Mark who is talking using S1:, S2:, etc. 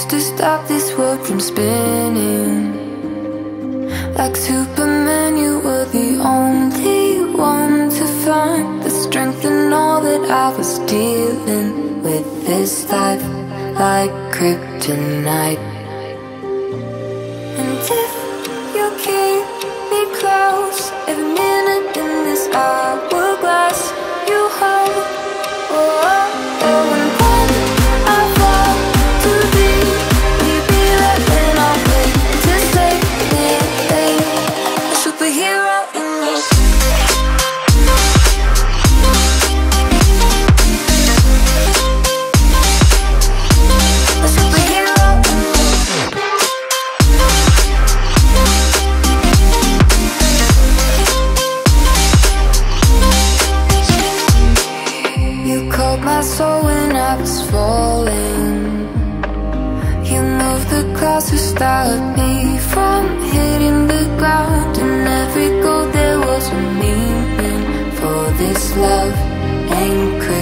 S1: used to stop this world from spinning. Like Superman, you were the only one to find the strength in all that I was dealing with this life, like kryptonite. And if you keep me close, every minute in this hourglass you hold. Oh, oh, oh, and when I fall too deep, will you be there when I wake to save me? A superhero in me. A superhero in me. You called my soul when I was falling. You moved the clouds to stop me from hitting the ground. And every goal there was a meaning, for this love ain't crazy.